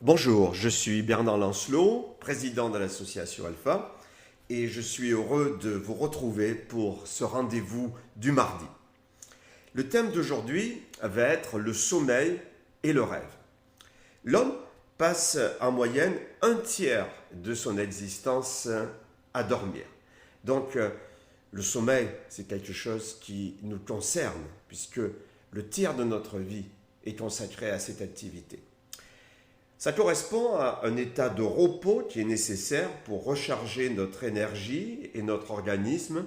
Bonjour, je suis Bernard Lancelot, président de l'association Alpha, et je suis heureux de vous retrouver pour ce rendez-vous du mardi. Le thème d'aujourd'hui va être le sommeil et le rêve. L'homme passe en moyenne un tiers de son existence à dormir. Donc, le sommeil, c'est quelque chose qui nous concerne, puisque le tiers de notre vie est consacré à cette activité. Ça correspond à un état de repos qui est nécessaire pour recharger notre énergie et notre organisme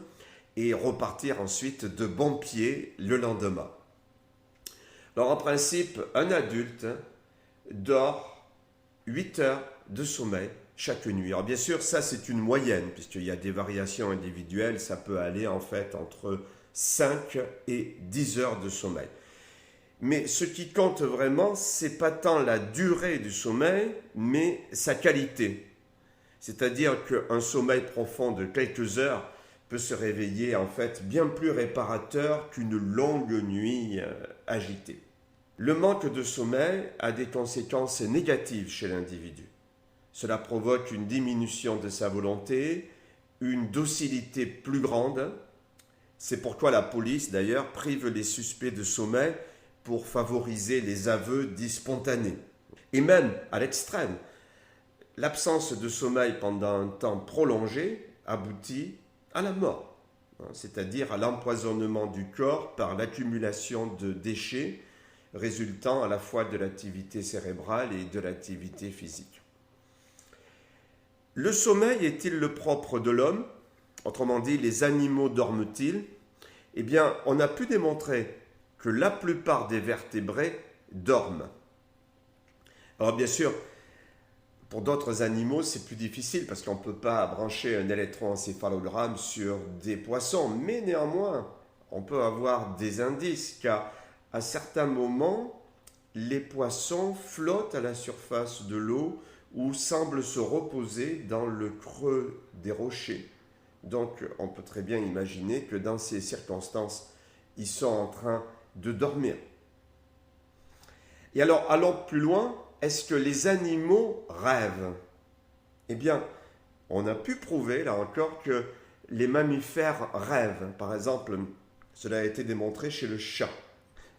et repartir ensuite de bon pied le lendemain. Alors en principe, un adulte dort 8 heures de sommeil chaque nuit. Alors bien sûr, ça c'est une moyenne, puisqu'il y a des variations individuelles, ça peut aller en fait entre 5 et 10 heures de sommeil. Mais ce qui compte vraiment, c'est pas tant la durée du sommeil, mais sa qualité. C'est-à-dire qu'un sommeil profond de quelques heures peut se réveiller en fait bien plus réparateur qu'une longue nuit agitée. Le manque de sommeil a des conséquences négatives chez l'individu. Cela provoque une diminution de sa volonté, une docilité plus grande. C'est pourquoi la police d'ailleurs prive les suspects de sommeil pour favoriser les aveux dits spontanés. Et même, à l'extrême, l'absence de sommeil pendant un temps prolongé aboutit à la mort, c'est-à-dire à l'empoisonnement du corps par l'accumulation de déchets résultant à la fois de l'activité cérébrale et de l'activité physique. Le sommeil est-il le propre de l'homme? Autrement dit, les animaux dorment-ils? Eh bien, on a pu démontrer que la plupart des vertébrés dorment. Alors bien sûr, pour d'autres animaux, c'est plus difficile parce qu'on ne peut pas brancher un électroencéphalogramme sur des poissons, mais néanmoins, on peut avoir des indices car à certains moments, les poissons flottent à la surface de l'eau ou semblent se reposer dans le creux des rochers. Donc on peut très bien imaginer que dans ces circonstances, ils sont en train de dormir. Et alors, allons plus loin, est-ce que les animaux rêvent? Eh bien, on a pu prouver, là encore, que les mammifères rêvent. Par exemple, cela a été démontré chez le chat.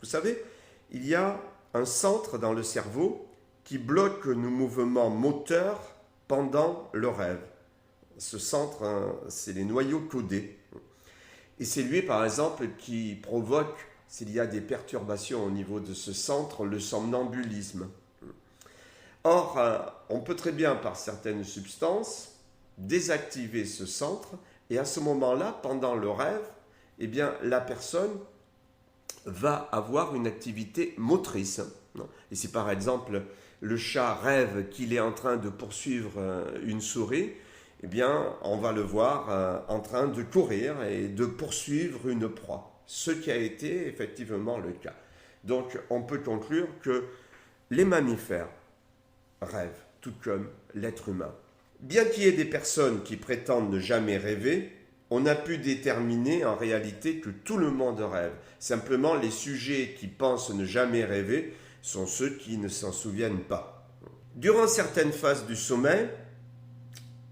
Vous savez, il y a un centre dans le cerveau qui bloque nos mouvements moteurs pendant le rêve. Ce centre, c'est les noyaux codés. Et c'est lui, par exemple, qui provoque, s'il y a des perturbations au niveau de ce centre, le somnambulisme. Or, on peut très bien, par certaines substances, désactiver ce centre, et à ce moment-là, pendant le rêve, eh bien, la personne va avoir une activité motrice. Et si par exemple, le chat rêve qu'il est en train de poursuivre une souris, eh bien, on va le voir en train de courir et de poursuivre une proie. Ce qui a été effectivement le cas. Donc, on peut conclure que les mammifères rêvent, tout comme l'être humain. Bien qu'il y ait des personnes qui prétendent ne jamais rêver, on a pu déterminer en réalité que tout le monde rêve. Simplement, les sujets qui pensent ne jamais rêver sont ceux qui ne s'en souviennent pas. Durant certaines phases du sommeil,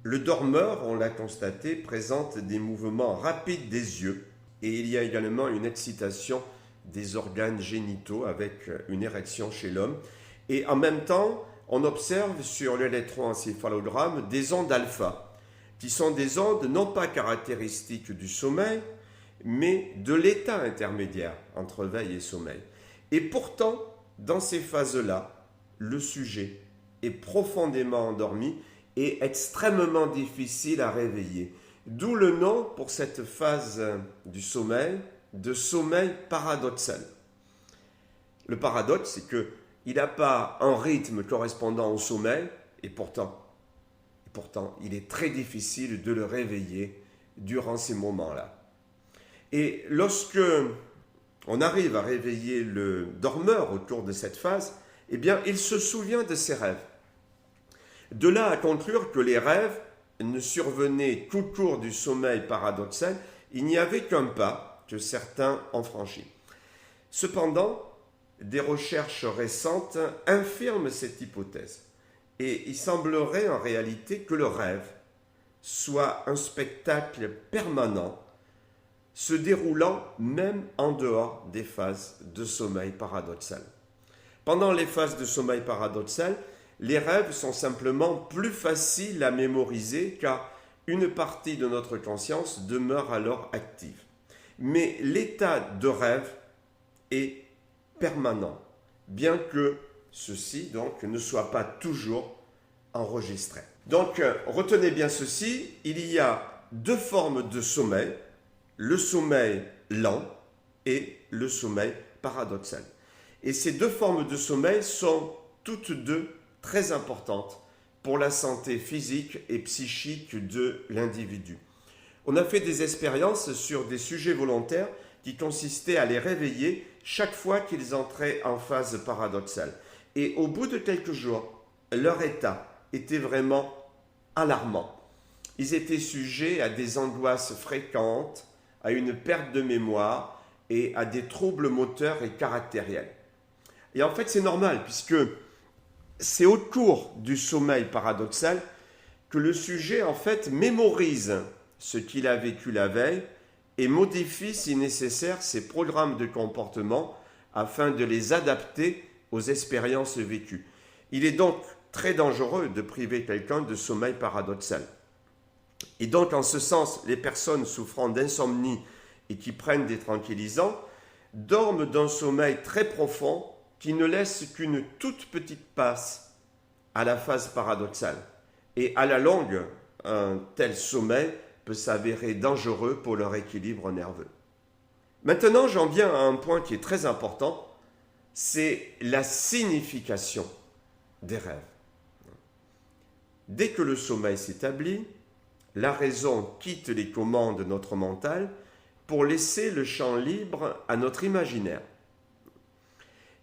le dormeur, on l'a constaté, présente des mouvements rapides des yeux et il y a également une excitation des organes génitaux avec une érection chez l'homme. Et en même temps, on observe sur l'électroencéphalogramme des ondes alpha, qui sont des ondes non pas caractéristiques du sommeil, mais de l'état intermédiaire entre veille et sommeil. Et pourtant, dans ces phases-là, le sujet est profondément endormi et extrêmement difficile à réveiller. D'où le nom pour cette phase du sommeil de sommeil paradoxal. Le paradoxe, c'est qu'il n'a pas un rythme correspondant au sommeil et pourtant, il est très difficile de le réveiller durant ces moments-là. Et lorsque on arrive à réveiller le dormeur autour de cette phase, eh bien, il se souvient de ses rêves. De là à conclure que les rêves ne survenaient qu'au cours du sommeil paradoxal, il n'y avait qu'un pas que certains ont franchi. Cependant, des recherches récentes infirment cette hypothèse. Et il semblerait en réalité que le rêve soit un spectacle permanent, se déroulant même en dehors des phases de sommeil paradoxal. Pendant les phases de sommeil paradoxal, les rêves sont simplement plus faciles à mémoriser car une partie de notre conscience demeure alors active. Mais l'état de rêve est permanent, bien que ceci donc ne soit pas toujours enregistré. Donc retenez bien ceci, il y a deux formes de sommeil, le sommeil lent et le sommeil paradoxal. Et ces deux formes de sommeil sont toutes deux très importantes pour la santé physique et psychique de l'individu. On a fait des expériences sur des sujets volontaires qui consistaient à les réveiller chaque fois qu'ils entraient en phase paradoxale. Et au bout de quelques jours, leur état était vraiment alarmant. Ils étaient sujets à des angoisses fréquentes, à une perte de mémoire et à des troubles moteurs et caractériels. Et en fait, c'est normal, puisque c'est au cours du sommeil paradoxal que le sujet, en fait, mémorise ce qu'il a vécu la veille et modifie, si nécessaire, ses programmes de comportement afin de les adapter aux expériences vécues. Il est donc très dangereux de priver quelqu'un de sommeil paradoxal. Et donc, en ce sens, les personnes souffrant d'insomnie et qui prennent des tranquillisants dorment d'un sommeil très profond qui ne laisse qu'une toute petite passe à la phase paradoxale. Et à la longue, un tel sommeil peut s'avérer dangereux pour leur équilibre nerveux. Maintenant, j'en viens à un point qui est très important, c'est la signification des rêves. Dès que le sommeil s'établit, la raison quitte les commandes de notre mental pour laisser le champ libre à notre imaginaire.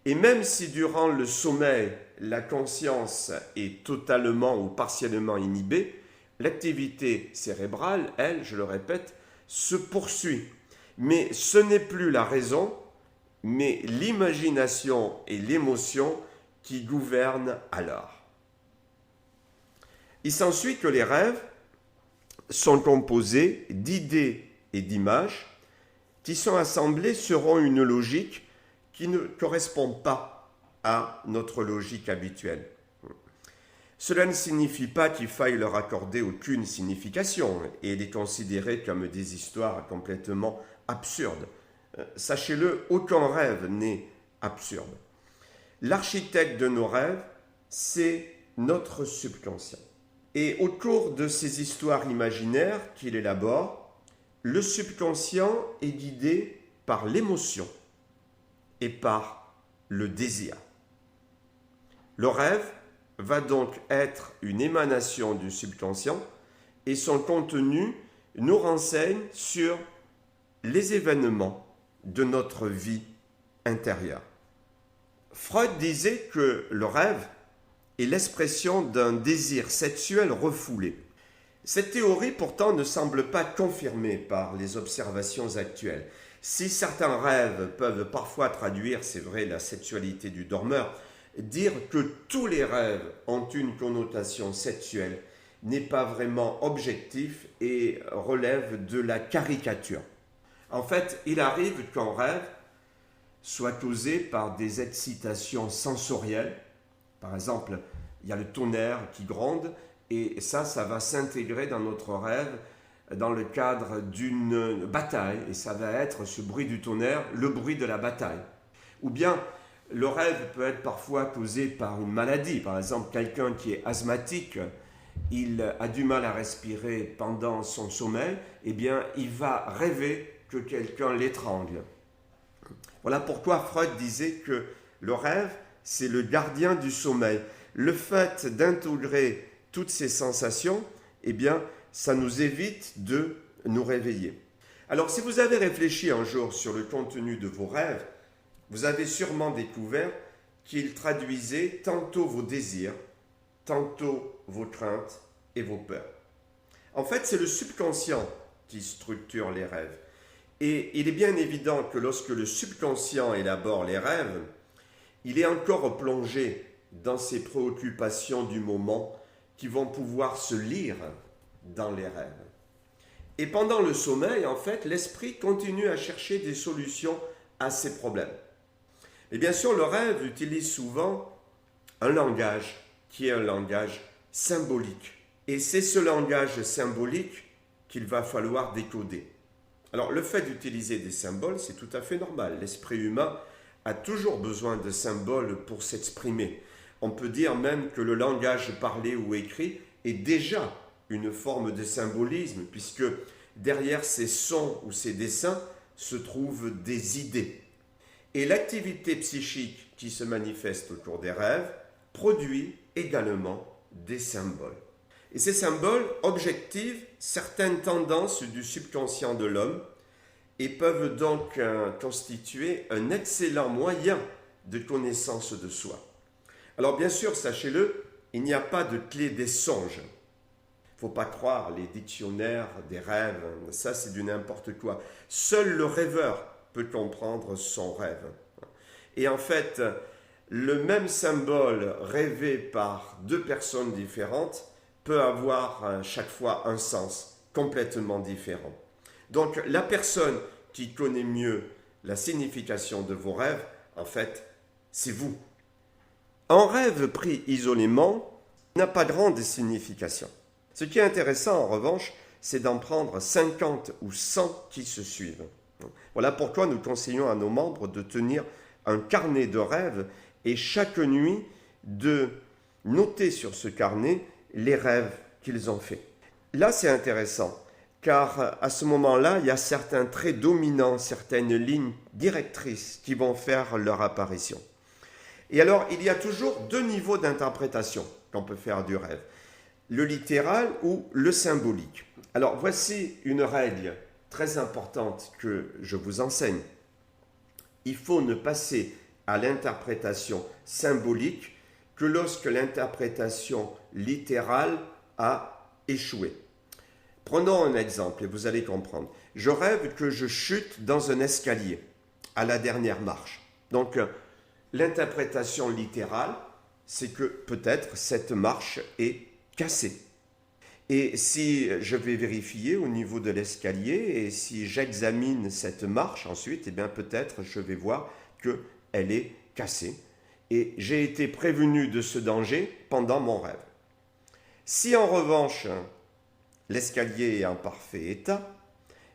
Et même si durant le sommeil, la conscience est totalement ou partiellement inhibée, l'activité cérébrale, elle, je le répète, se poursuit. Mais ce n'est plus la raison, mais l'imagination et l'émotion qui gouvernent alors. Il s'ensuit que les rêves sont composés d'idées et d'images qui sont assemblées selon une logique qui ne correspond pas à notre logique habituelle. Cela ne signifie pas qu'il faille leur accorder aucune signification et les considérer comme des histoires complètement absurdes. Sachez-le, aucun rêve n'est absurde. L'architecte de nos rêves, c'est notre subconscient. Et au cours de ces histoires imaginaires qu'il élabore, le subconscient est guidé par l'émotion et par le désir. Le rêve va donc être une émanation du subconscient et son contenu nous renseigne sur les événements de notre vie intérieure. Freud disait que le rêve est l'expression d'un désir sexuel refoulé. Cette théorie pourtant ne semble pas confirmée par les observations actuelles. Si certains rêves peuvent parfois traduire, c'est vrai, la sexualité du dormeur, dire que tous les rêves ont une connotation sexuelle n'est pas vraiment objectif et relève de la caricature. En fait, il arrive qu'un rêve soit causé par des excitations sensorielles. Par exemple, il y a le tonnerre qui gronde et ça va s'intégrer dans notre rêve dans le cadre d'une bataille et ça va être ce bruit du tonnerre, le bruit de la bataille. Ou bien le rêve peut être parfois causé par une maladie. Par exemple, quelqu'un qui est asthmatique, il a du mal à respirer pendant son sommeil, eh bien, il va rêver que quelqu'un l'étrangle. Voilà pourquoi Freud disait que le rêve, c'est le gardien du sommeil. Le fait d'intégrer toutes ces sensations, eh bien, ça nous évite de nous réveiller. Alors, si vous avez réfléchi un jour sur le contenu de vos rêves, vous avez sûrement découvert qu'ils traduisaient tantôt vos désirs, tantôt vos craintes et vos peurs. En fait, c'est le subconscient qui structure les rêves. Et il est bien évident que lorsque le subconscient élabore les rêves, il est encore plongé dans ces préoccupations du moment qui vont pouvoir se lire dans les rêves. Et pendant le sommeil, en fait, l'esprit continue à chercher des solutions à ces problèmes. Et bien sûr, le rêve utilise souvent un langage qui est un langage symbolique. Et c'est ce langage symbolique qu'il va falloir décoder. Alors, le fait d'utiliser des symboles, c'est tout à fait normal. L'esprit humain a toujours besoin de symboles pour s'exprimer. On peut dire même que le langage parlé ou écrit est déjà une forme de symbolisme, puisque derrière ces sons ou ces dessins se trouvent des idées. Et l'activité psychique qui se manifeste au cours des rêves produit également des symboles. Et ces symboles objectivent certaines tendances du subconscient de l'homme et peuvent donc constituer un excellent moyen de connaissance de soi. Alors bien sûr, sachez-le, il n'y a pas de clé des songes. Il ne faut pas croire les dictionnaires des rêves, ça c'est du n'importe quoi. Seul le rêveur peut comprendre son rêve. Et en fait, le même symbole rêvé par deux personnes différentes peut avoir chaque fois un sens complètement différent. Donc la personne qui connaît mieux la signification de vos rêves, en fait, c'est vous. Un rêve pris isolément n'a pas grande signification. Ce qui est intéressant en revanche, c'est d'en prendre 50 ou 100 qui se suivent. Voilà pourquoi nous conseillons à nos membres de tenir un carnet de rêves et chaque nuit de noter sur ce carnet les rêves qu'ils ont faits. Là, c'est intéressant, car à ce moment-là, il y a certains traits dominants, certaines lignes directrices qui vont faire leur apparition. Et alors, il y a toujours deux niveaux d'interprétation qu'on peut faire du rêve, le littéral ou le symbolique. Alors, voici une règle très importante que je vous enseigne. Il faut ne passer à l'interprétation symbolique que lorsque l'interprétation littérale a échoué. Prenons un exemple et vous allez comprendre. Je rêve que je chute dans un escalier à la dernière marche. Donc, l'interprétation littérale, c'est que peut-être cette marche est cassée. Et si je vais vérifier au niveau de l'escalier et si j'examine cette marche ensuite, eh bien peut-être je vais voir qu'elle est cassée. Et j'ai été prévenu de ce danger pendant mon rêve. Si en revanche l'escalier est en parfait état,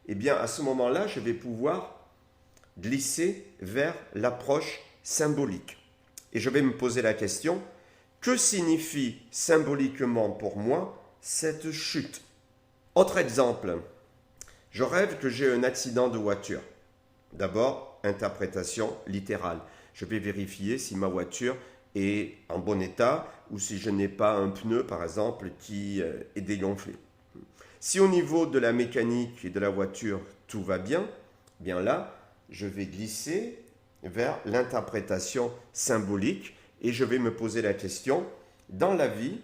eh bien à ce moment-là, je vais pouvoir glisser vers l'approche symbolique. Et je vais me poser la question, que signifie symboliquement pour moi cette chute? Autre exemple, je rêve que j'ai un accident de voiture. D'abord, interprétation littérale. Je vais vérifier si ma voiture est en bon état ou si je n'ai pas un pneu, par exemple, qui est dégonflé. Si au niveau de la mécanique et de la voiture, tout va bien, bien là, je vais glisser vers l'interprétation symbolique et je vais me poser la question, dans la vie,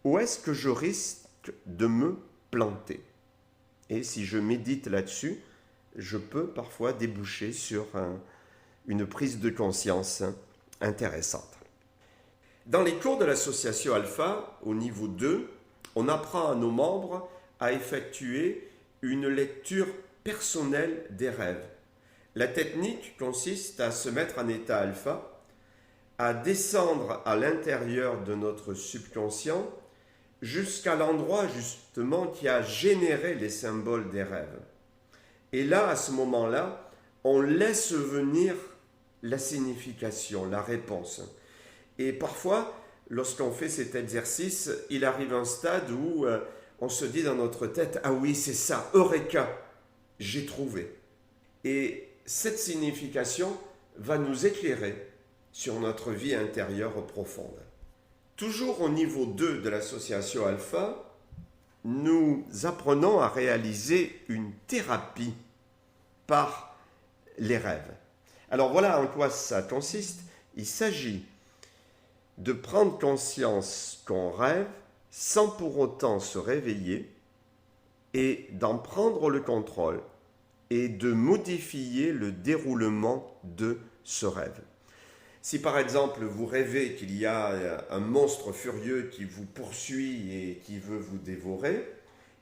où est-ce que je risque de me planter? Et si je médite là-dessus, je peux parfois déboucher sur une prise de conscience intéressante. Dans les cours de l'association Alpha, au niveau 2, on apprend à nos membres à effectuer une lecture personnelle des rêves. La technique consiste à se mettre en état alpha, à descendre à l'intérieur de notre subconscient jusqu'à l'endroit justement qui a généré les symboles des rêves. Et là, à ce moment-là, on laisse venir la signification, la réponse. Et parfois, lorsqu'on fait cet exercice, il arrive un stade où on se dit dans notre tête « Ah oui, c'est ça, Eureka, j'ai trouvé ». Et cette signification va nous éclairer sur notre vie intérieure profonde. Toujours au niveau 2 de l'association Alpha, nous apprenons à réaliser une thérapie par les rêves. Alors voilà en quoi ça consiste. Il s'agit de prendre conscience qu'on rêve sans pour autant se réveiller et d'en prendre le contrôle et de modifier le déroulement de ce rêve. Si par exemple vous rêvez qu'il y a un monstre furieux qui vous poursuit et qui veut vous dévorer,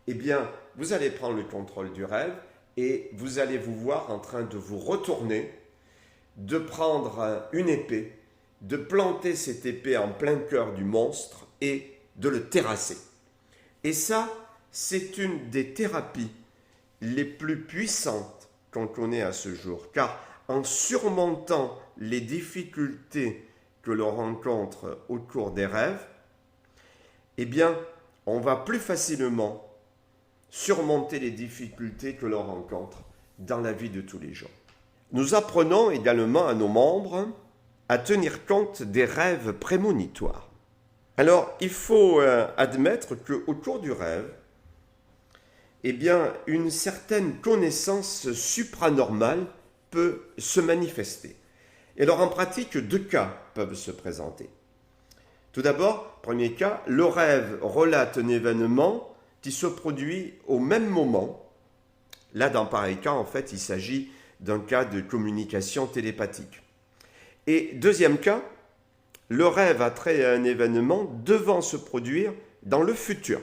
eh bien vous allez prendre le contrôle du rêve et vous allez vous voir en train de vous retourner, de prendre une épée, de planter cette épée en plein cœur du monstre et de le terrasser. Et ça, c'est une des thérapies les plus puissantes qu'on connaît à ce jour, car en surmontant les difficultés que l'on rencontre au cours des rêves, eh bien, on va plus facilement surmonter les difficultés que l'on rencontre dans la vie de tous les jours. Nous apprenons également à nos membres à tenir compte des rêves prémonitoires. Alors, il faut admettre qu'au cours du rêve, eh bien, une certaine connaissance supranormale peut se manifester. Et alors, en pratique, deux cas peuvent se présenter. Tout d'abord, premier cas, le rêve relate un événement qui se produit au même moment. Là, dans pareil cas, en fait, il s'agit d'un cas de communication télépathique. Et deuxième cas, le rêve a trait à un événement devant se produire dans le futur.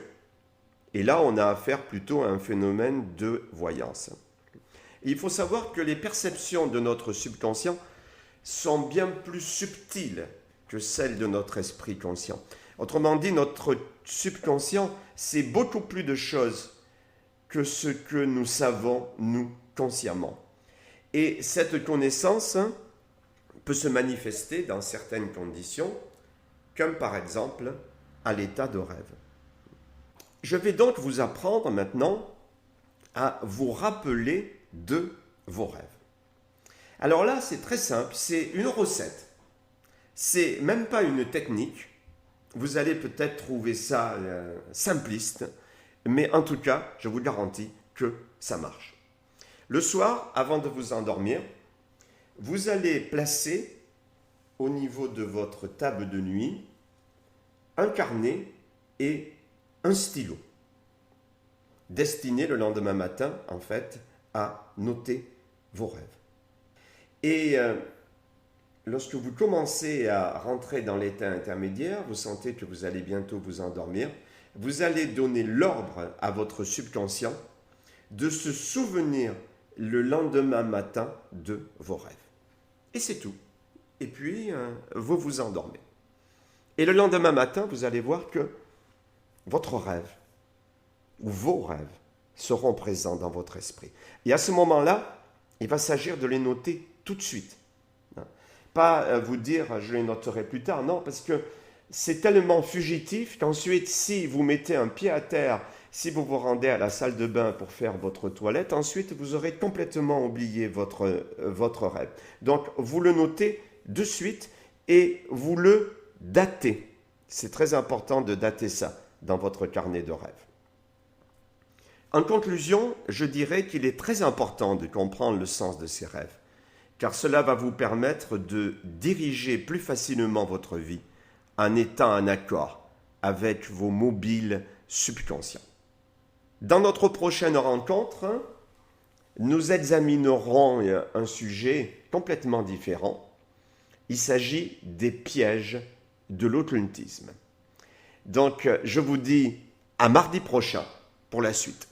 Et là, on a affaire plutôt à un phénomène de voyance. Il faut savoir que les perceptions de notre subconscient sont bien plus subtiles que celles de notre esprit conscient. Autrement dit, notre subconscient sait beaucoup plus de choses que ce que nous savons, nous, consciemment. Et cette connaissance peut se manifester dans certaines conditions, comme par exemple à l'état de rêve. Je vais donc vous apprendre maintenant à vous rappeler de vos rêves. Alors là, c'est très simple, c'est une recette. C'est même pas une technique. Vous allez peut-être trouver ça simpliste, mais en tout cas, je vous garantis que ça marche. Le soir, avant de vous endormir, vous allez placer au niveau de votre table de nuit un carnet et un stylo, destiné le lendemain matin, en fait, à noter vos rêves. Et lorsque vous commencez à rentrer dans l'état intermédiaire, vous sentez que vous allez bientôt vous endormir, vous allez donner l'ordre à votre subconscient de se souvenir le lendemain matin de vos rêves. Et c'est tout. Et puis, vous vous endormez. Et le lendemain matin, vous allez voir que votre rêve, ou vos rêves, seront présents dans votre esprit. Et à ce moment-là, il va s'agir de les noter tout de suite. Pas vous dire, je les noterai plus tard, non, parce que c'est tellement fugitif qu'ensuite, si vous mettez un pied à terre, si vous vous rendez à la salle de bain pour faire votre toilette, ensuite, vous aurez complètement oublié votre rêve. Donc, vous le notez de suite et vous le datez. C'est très important de dater ça dans votre carnet de rêve. En conclusion, je dirais qu'il est très important de comprendre le sens de ces rêves, car cela va vous permettre de diriger plus facilement votre vie en étant en accord avec vos mobiles subconscients. Dans notre prochaine rencontre, nous examinerons un sujet complètement différent. Il s'agit des pièges de l'occultisme. Donc, je vous dis à mardi prochain pour la suite.